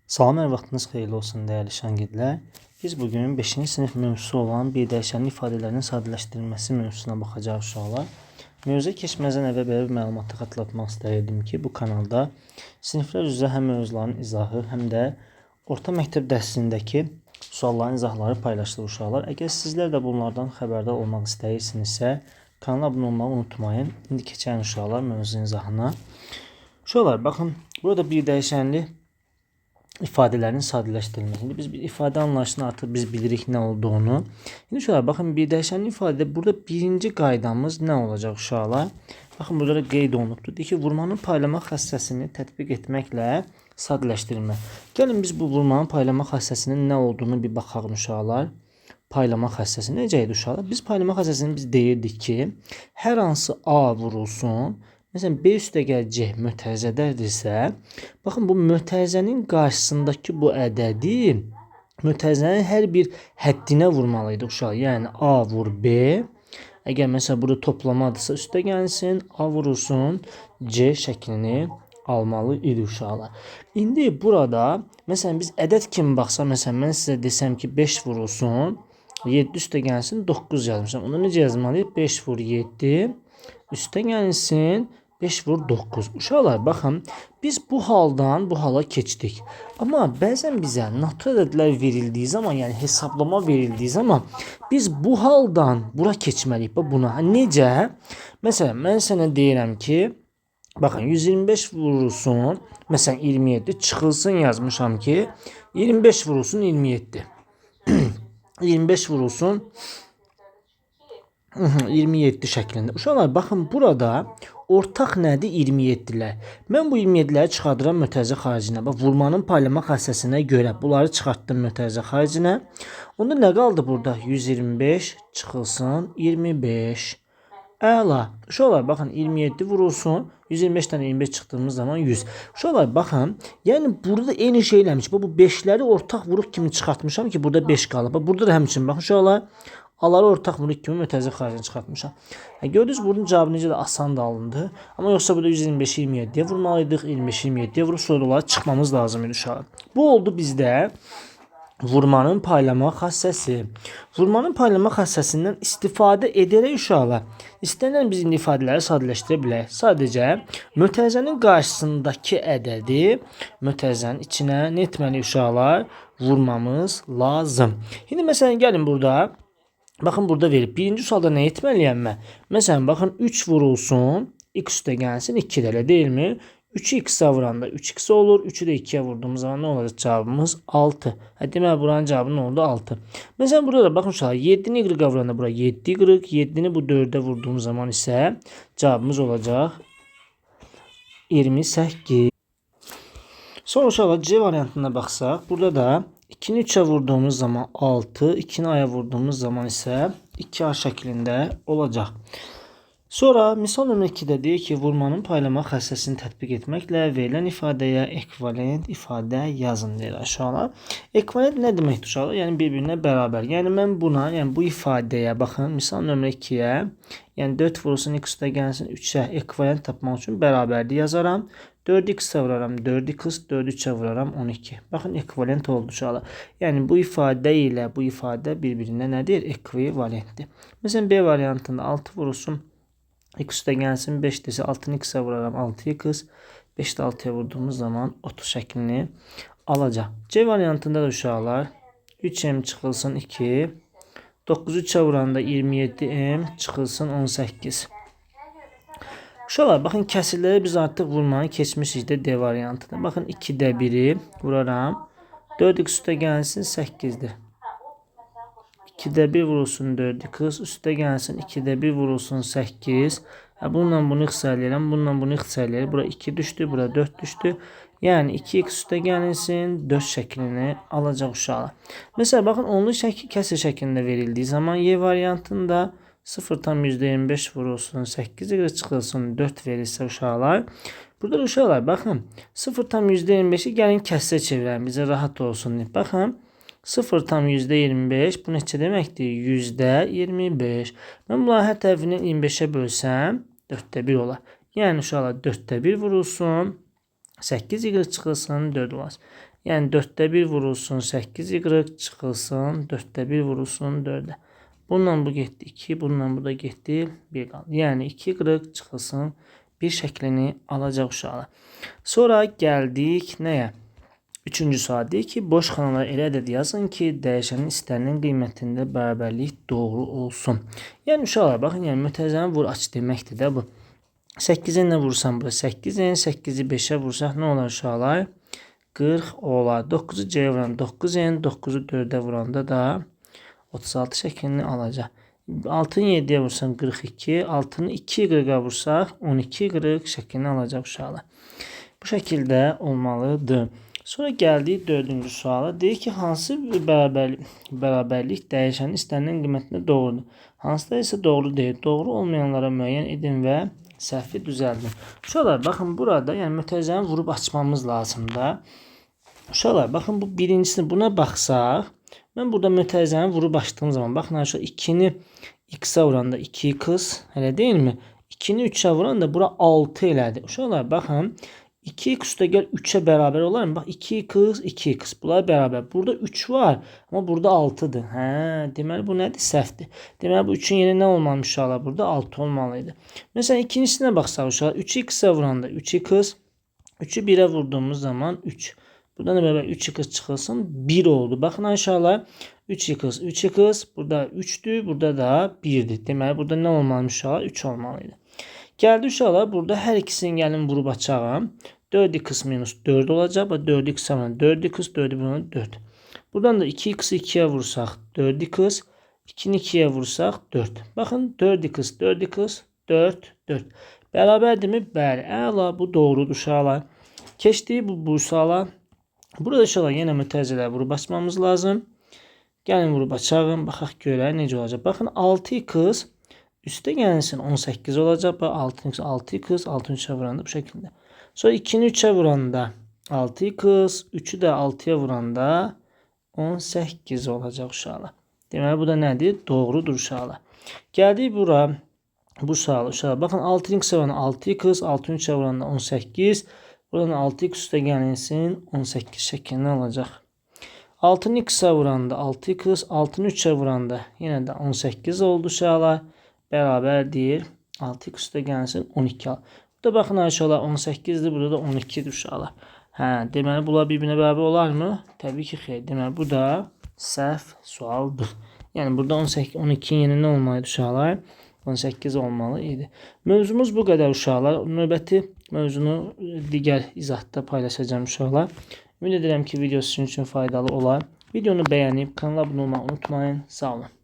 Salam, hər vaxtınız xeyirli olsun dəyərli şagirdlər. Biz bugün 5-ci sinif mövzusu olan bir dəyişənli ifadələrin sadələşdirilməsi mövzusuna baxacağıq uşaqlar. Mövzuya keçməzdən əvvəl belə bir məlumatı xatırlatmaq istəyirdim ki, bu kanalda siniflər üzrə həm mövzuların izahı, həm də orta məktəb dərsindəki sualların izahları paylaşılır uşaqlar. Əgər sizlər də bunlardan xəbərdar olmaq istəyirsinizsə, kanala abunə olmağı unutmayın. İndi keçən uşaqlar mövzunun izahına. Uşaqlar, baxın, burada bir dəyişənli ifadələrin sadələşdirilməsində biz bir ifadə anlayışını artıq biz bilirik nə olduğunu. İndi uşaqlar, baxın, bir dəyişənli ifadədə burada birinci qaydamız nə olacaq uşaqlar? Baxın, burada da qeyd olunubdur. Deyir ki, vurmanın paylamaq xassəsini tətbiq etməklə sadələşdirilmə. Gəlin biz bu vurmanın paylamaq xassəsinin nə olduğunu bir baxaq uşaqlar. Paylamaq xassəsi necə idi uşaqlar? Biz paylamaq xassəsini biz deyirdik ki, hər hansı A vurulsun, məsələn, B üstəgəl C mötərizədədirsə, baxın, bu mötərizənin qarşısındakı bu ədədi mötərizənin hər bir həddinə vurmalıydı uşaq. Yəni, A vur B. Əgər məsələn, burada toplamadırsa üstə gəlsin, A vurulsun, C şəklini almalı idi uşaqlar. İndi burada, məsələn, biz ədəd kimi baxsa, məsələn, mən sizə desəm ki, 5 vurulsun, 7 üstə gəlsin, 9 yazmışam. Onu necə yazmalıyıq? 5 vur 7, üstə gəlsin, 5 vur 9. Uşaqlar, baxın, biz bu haldan bu hala keçdik. Amma bəzən bizə natural ədədlər verildiyi zaman, yəni hesablama verildiyi zaman biz bu haldan bura keçməliyik. Buna necə? Məsələn, mən sənə deyirəm ki, baxın, 125 vurulsun, məsələn, 27 çıxılsın yazmışam ki, 25 vurulsun 27. 25 vurulsun 27 şəklində. Uşaqlar, baxın, burada ortaq nədir? 27-lər. Mən bu 27-ləri çıxardıram mötərizə xaricinə. Bax, vurmanın paylamaq xassəsinə görə bunları çıxartdım mötərizə xaricinə. Onda nə qaldı burada? 125 çıxılsın 25. Əla. Uşaqlar, baxın, 27 vurulsun. 125-dən 25 çıxdığımız zaman 100. Uşaqlar, baxın, yəni burada eyni şey eləmiş. Bu 5-ləri ortaq vuruq kimi çıxartmışam ki, burada 5 qalıb. Burada da həmçinin, baxın, uşaqlar, Aları ortaq vuruq kimi mötərizə xaricinə çıxartmışam. Gördünüz, bunun cavabı necə də asan da alındı. Amma yoxsa burada 125-i 27-yə vurmalıydıq. 25-i 27-yə vurub sonra onları çıxmamız lazım idi uşaqlar. Bu oldu bizdə vurmanın paylamaq xassəsi. Vurmanın paylamaq xassəsindən istifadə edərək uşaqlar, istənilən biz indi ifadələri sadələşdirə bilərik. Sadəcə mötərizənin qarşısındakı ədədi mötərizənin içinə nə etməli uşaqlar? Vurmamız lazım. İndi məsələn, gəlin burada. Baxın, burada verib. Birinci sualda nə etməliyəm mən? Məsələn, baxın, 3 vurulsun, x üstə gəlsin 2 də, elə deyilmi? 3'ü x'ə vuranda 3x olur. 3'ü də 2'yə vurduğumuz zaman nə olacaq cavabımız? 6. Deməli, buranın cavabı nə oldu? 6. Məsələn, burada da baxın uşaqlar, 7'ni y vuranda bura 7 y, 7'ni bu 4'ə vurduğumuz zaman isə cavabımız olacaq 28. Sonra uşaqlar, C variantına baxsaq, burada da 2'ni 3'ə vurduğumuz zaman 6, 2'ni a'ya vurduğumuz zaman isə 2a şəklində olacaq. Sonra misal nömrə 2-də deyir ki, vurmanın paylamaq xassəsini tətbiq etməklə verilən ifadəyə ekvivalent ifadə yazın deyir uşaqlar. Ekvivalent nə deməkdir uşaqlar? Yəni bir-birinə bərabər. Yəni mən buna, yəni bu ifadəyə baxın, misal nömrə 2-yə, yəni 4 vurulsun x üstə gəlsin 3'ə ekvivalent tapmaq üçün bərabərlik yazaram. 4x-ə vuraram 4x, 4'ü 3'ə vuraram 12. Baxın, ekvivalent oldu uşaqlar. Yəni bu ifadə ilə bu ifadə bir-birinə nədir? Ekvivalentdir. Məsələn, B variantında 6 vurulsun x üstə gəlsin 5 desə 6'nı x'ə vuraram 6x, 5 də 6'ya vurduğumuz zaman 30 şəklini alacaq. C variantında da uşaqlar 3m çıxılsın 2, 9'u 3'ə vuranda 27m çıxılsın 18. Uşaqlar, baxın, kəsirlərə biz artıq vurmanı keçmişik də D variantında. Baxın, 2'də 1'i vuraram, 4x üstə gəlsin 8'dir. 2'də 1 vurulsun 4x, üstə gəlsin 2'də 1 vurulsun 8. Bununla bunu xəsərləyirəm, bununla bunu xəsərləyirəm. Bura 2 düşdü, bura 4 düşdü. Yəni 2x üstə gəlinsin 4 şəklini alacaq uşaqlar. Məsələn, baxın, onlu kəsir şəklində verildiyi zaman Y variantında 0,25 vurulsun 8 çıxılsın 4 verilsə uşaqlar. Burada uşaqlar, baxın, 0,25'i gəlin kəsrə çevirəm, bizə rahat olsun. Baxın, 0,25 bu neçə deməkdir? %25. Mən bunları hər tərəfindən 25'ə bölsəm 4'də 1 olar. Yəni uşaqlar 4'də 1 vurulsun 8y çıxılsın 4 olasın. Yəni 4-də 1 vurulsun 8y çıxılsın 4-də 1 vurulsun 4-ə. Bununla bu getdi 2, bununla bu da getdi 1 qaldı. Yəni 2y çıxılsın 1 şəklini alacaq uşaqlar. Sonra gəldik nəyə? Üçüncü sual deyir ki, boş xanalara elə ədəd yazın ki, dəyişənin istənilən qiymətində bərabərlik doğru olsun. Yəni uşaqlar baxın, yəni mötərizəni vur aç deməkdir də bu. 8-i nə vursam burada 8-in, 8-i 5-ə vursaq nə olar uşaqlar? 40 olar. 9-u C-yə vuran 9-in, 9-u 4-ə vuranda da 36 şəklini alacaq. 6-nı 7-yə vursam 42, 6-nı 2-yi 40-a vursaq 12 40 şəklini alacaq uşaqlar. Bu şəkildə olmalıdır. Sonra gəldik 4-cü suala. Deyir ki, hansı bərabərlik dəyişənin istənilən qiymətində doğrudur? Hansıda isə doğru deyil. Doğru olmayanlara müəyyən edin və səhvi düzəldin. Uşaqlar, baxın burada, yəni mötərizəni vurub açmamız lazımdır. Uşaqlar, baxın bu birincisini buna baxsaq, mən burada mötərizəni vurub açdığım zaman, baxın aşağı 2-ni x-a vuranda 2x, elə deyilmi? 2-ni 3-ə vuranda bura 6 elədi. Uşaqlar, baxın. 2x üstə gəl 3-ə bərabər olar mı? Bax 2x, 2x. Bunlar bərabər. Burada 3 var, amma burada 6-dır. Hə, deməli bu nədir? Səhvdir. Deməli bu 3-ün yeri nə olmalıdır uşaqlar? Burada 6 olmalıydı. Məsələn, ikincisinə baxsaq uşaqlar, 3-ü x-ə vuranda 3x, 3-ü 1-ə vurduğumuz zaman 3. Buradan da bərabər 3x çıxılsın 1 oldu. Baxın aşağılar 3x, 3x, burada 3'dür, burada da 1'dir. Deməli burada nə olmalıdır uşaqlar? 3 olmalıydı. Gəldi uşaqlar, burada hər ikisini gəlin vurub açağım. 4x minus 4 olacaq. 4x sonra 4x, 4'ü buna 4. Buradan da 2x'i 2'ye vursaq 4x, 2'ni 2'ye vursaq 4. Baxın 4x, 4x, 4, 4. Bərabərdirmi? Bəli. Əla, bu doğrudur uşaqlar. Keçdik bu suala. Burada uşaqlar yenə mütərizələri vurub açmamız lazım. Gəlin vurub açağım. Baxaq görək necə olacaq. Baxın 6x üstə gəlsin 18 olacaq. 6x, 6'ın 3'ə vuranda bu şəkildə. Sonra 2'ni 3'ə vuranda 6x, 3'ü də 6'ya vuranda 18 olacaq uşaqlar. Deməli bu da nədir? Doğrudur uşaqlar. Gəldik bura. Bu sual uşaqlar. Baxın 6'ın x-ə vuranda 6x, 6'ın 3'ə vuranda 18. Buradan 6x üstə gəlinsin 18 şəklini alacaq. 6'ın x-ə vuranda 6x, 6'ın 3'ə vuranda yenə də 18 oldu uşaqlar. Bərabərdir. 6x üstə gəlsin 12 al. Burada baxın aşağılar 18'dir. Burada da 12'dir uşaqlar. Hə, deməli bunlar bir-birinə bərabər olar mı? Təbii ki, xeyr. Deməli bu da səhv sualdır. Yəni burada 12'nin yeni nə olmalıydı uşaqlar? 18 olmalı idi. Mövzumuz bu qədər uşaqlar. Növbəti mövzunu digər izahda paylaşacağım uşaqlar. Ümid edirəm ki, video sizin üçün faydalı olar. Videonu bəyənib kanala abunə olmağı unutmayın. Sağ olun.